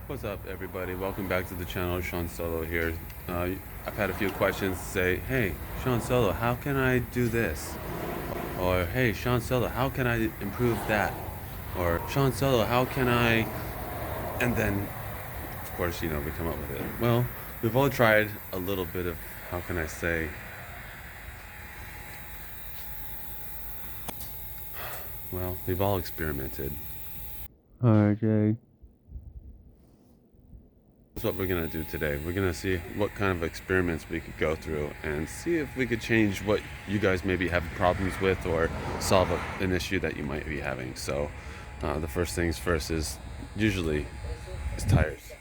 What's up, everybody? Welcome back to the channel. Shaun Solo here. I've had a few questions say, hey, Shaun Solo, how can I do this? Or, hey, Shaun Solo, how can I improve that? Or, Shaun Solo, how can I... And then, of course, we come up with it. Well, we've all tried a little bit of, how can I say... Well, we've all experimented. RJ. That's what we're gonna do today. We're gonna see what kind of experiments we could go through and see if we could change what you guys maybe have problems with or solve an issue that you might be having. So the first things first is usually tires.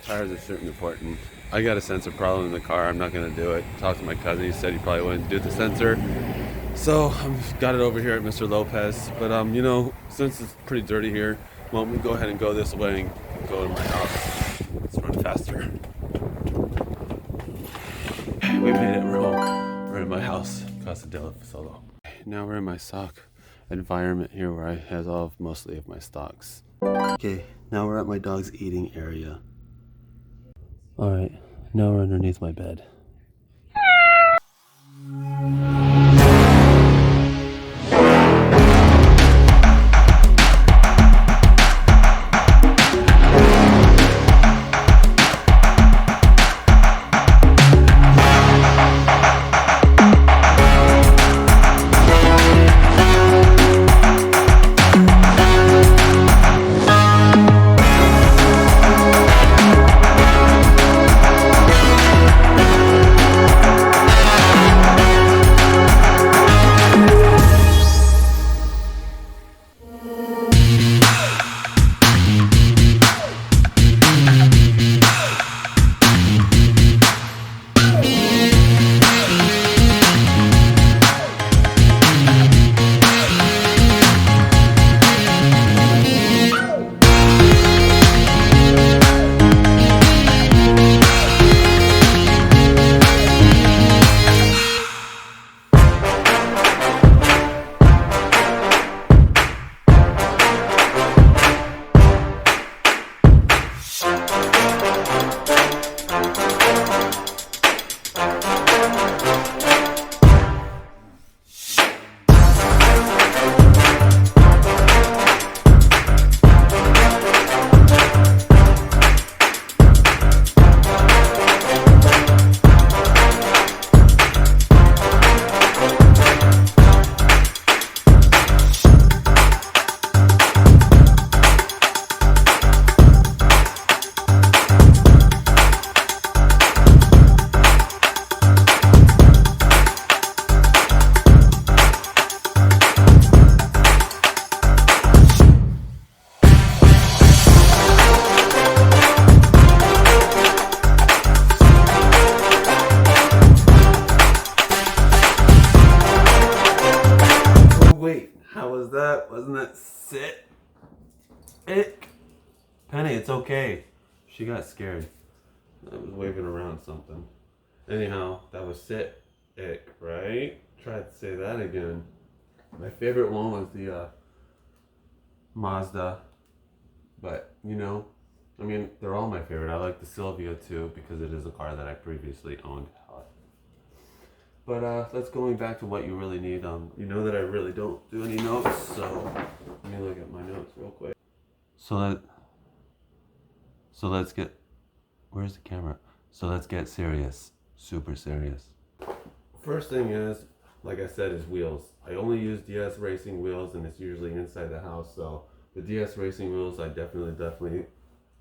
Tires are certainly important. I got a sensor problem in the car. I'm not gonna do it. Talked to my cousin. He said he probably wouldn't do the sensor. So I've got it over here at Mr. Lopez. But since it's pretty dirty here, why don't we go ahead and go this way and go to my house. Let's run faster. We made it. We're home. We're in my house, Casa del Solo. Now we're in my stock environment here where I have mostly of my stocks. Okay, now we're at my dog's eating area. Alright, now we're underneath my bed. How was that? Wasn't that sick? Penny, it's okay. She got scared. I was waving around something. Anyhow, that was ick, right? Try to say that again. My favorite one was the Mazda. But, they're all my favorite. I like the Silvia too because it is a car that I previously owned. But let's going back to what you really need. You know that I really don't do any notes, so let me look at my notes real quick. So let's get, where's the camera? So let's get serious, super serious. First thing is, like I said, is wheels. I only use DS Racing wheels, and it's usually inside the house. So the DS Racing wheels, I definitely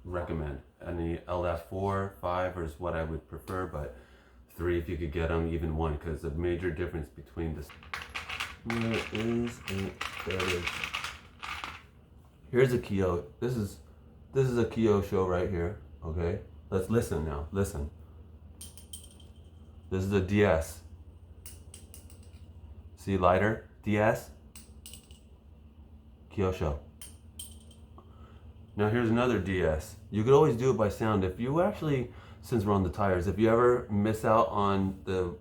recommend. Any LF4, 5 is what I would prefer, but 3 if you could get them, even 1, because the major difference between this. Where is it? There it is. Here's a Kyosho. This is a Kyosho right here. Okay, let's listen now. Listen. This is a DS. See lighter? DS. Kyosho. Now here's another DS. You could always do it by sound. If you actually, since we're on the tires, if you ever miss out on the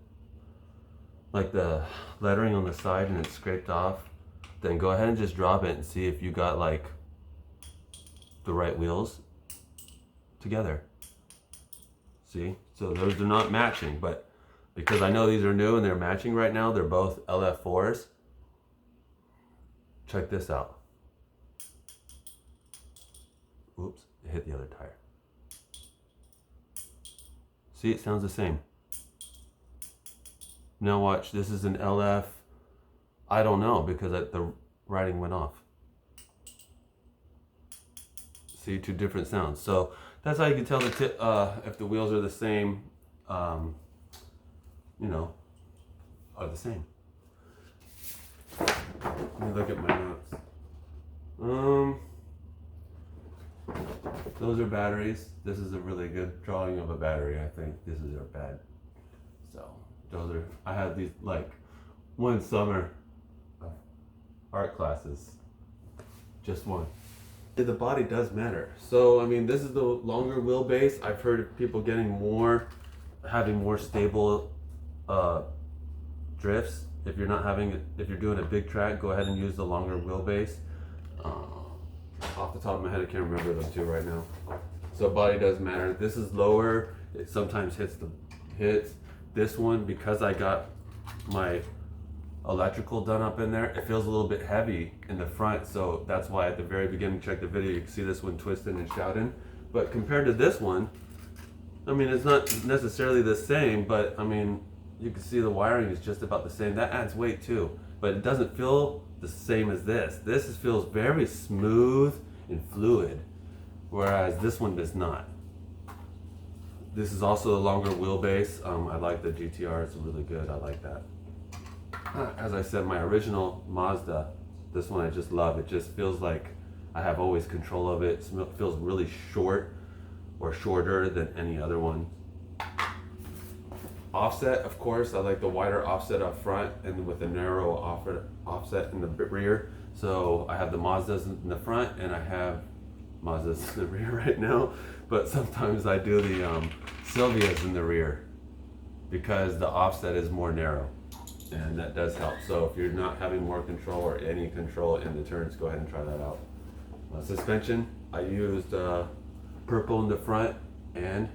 lettering on the side and it's scraped off, then go ahead and just drop it and see if you got like the right wheels. together. See, so those are not matching, but because I know these are new and they're matching right now, they're both LF4s. Check this out. Oops, it hit the other tire. See, it sounds the same. Now watch, this is an LF, I don't know, because the writing went off. See, two different sounds. So that's how you can tell if the wheels are the same, you know, are the same. Let me look at my notes. Those are batteries. This is a really good drawing of a battery, I think. This is a bad. So those are, I had these like one summer art classes, just one. The body does matter. So I mean, this is the longer wheelbase. I've heard of people having more stable drifts. If you're doing a big track, go ahead and use the longer wheelbase. Off the top of my head, I can't remember them two right now. So body does matter. This is lower. It sometimes hits this one, because I got my electrical done up in there. It feels a little bit heavy in the front, so that's why at the very beginning, check the video, you can see this one twisting and shouting. But compared to this one, I mean, it's not necessarily the same, but I mean, you can see the wiring is just about the same. That adds weight too, but it doesn't feel the same as this. This feels very smooth and fluid, whereas this one does not. This is also a longer wheelbase. I like the GTR, it's really good, I like that. As I said, my original Mazda, this one I just love. It just feels like I have always control of it. It feels really short, or shorter than any other one. Offset, of course, I like the wider offset up front and with the narrow offset in the rear. So I have the Mazdas in the front and I have Mazdas in the rear right now, but sometimes I do the Silvias in the rear because the offset is more narrow, and that does help. So if you're not having more control or any control in the turns, go ahead and try that out. Suspension, I used purple in the front and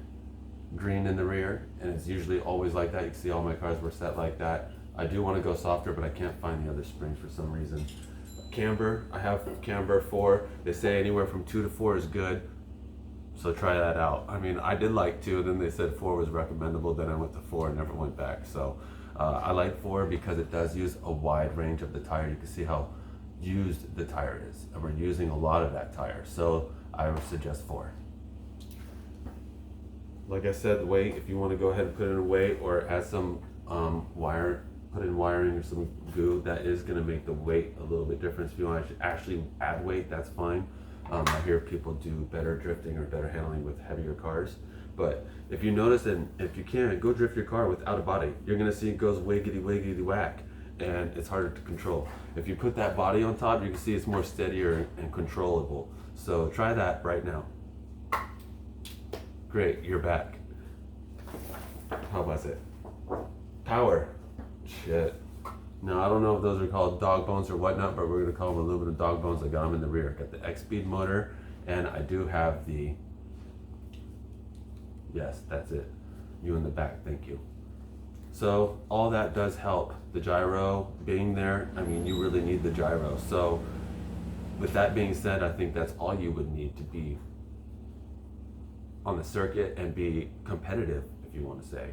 green in the rear, and it's usually always like that. You can see all my cars were set like that. I do want to go softer, but I can't find the other springs for some reason. Camber, I have camber 4. They say anywhere from 2 to 4 is good, so try that out. I mean, I did like 2, then they said 4 was recommendable, then I went to 4 and never went back. So I like 4 because it does use a wide range of the tire. You can see how used the tire is, and we're using a lot of that tire, so I would suggest 4. Like I said, the weight, if you want to go ahead and put in a weight or add some put in wiring or some goo, that is going to make the weight a little bit different. If you want to actually add weight, that's fine. I hear people do better drifting or better handling with heavier cars. But if you notice, and if you can, go drift your car without a body. You're going to see it goes wiggity wiggity whack, and it's harder to control. If you put that body on top, you can see it's more steadier and controllable. So try that right now. Great, you're back. How was it? Power. Shit. Now, I don't know if those are called dog bones or whatnot, but we're going to call them aluminum dog bones. I got them in the rear. Got the X-Speed motor, and I do have the... Yes, that's it. You in the back, thank you. So, all that does help. The gyro being there, I mean, you really need the gyro. So, with that being said, I think that's all you would need to be on the circuit and be competitive, if you want to say.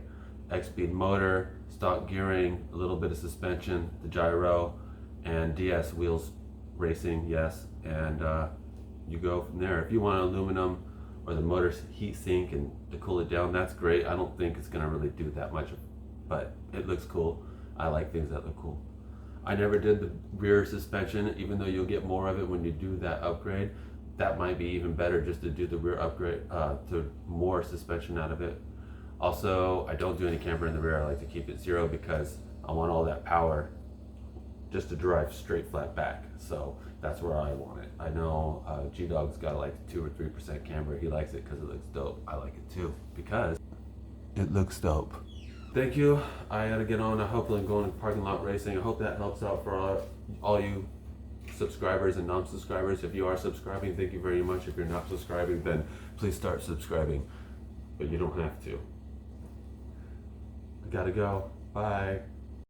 X-Speed motor, stock gearing, a little bit of suspension, the gyro, and DS wheels racing, yes, and you go from there. If you want aluminum or the motor's heat sink and to cool it down, that's great. I don't think it's gonna really do that much, but it looks cool. I like things that look cool. I never did the rear suspension, even though you'll get more of it when you do that upgrade. That might be even better just to do the rear upgrade, to more suspension out of it. Also, I don't do any camber in the rear. I like to keep it 0 because I want all that power just to drive straight flat back. So that's where I want it. I know G-Dog's got like 2 or 3% camber. He likes it because it looks dope. I like it too because it looks dope. Thank you. I gotta get on. I hope I'm going to parking lot racing. I hope that helps out for all you subscribers and non-subscribers. If you are subscribing, thank you very much. If you're not subscribing, then please start subscribing. But you don't have to. I gotta go. Bye.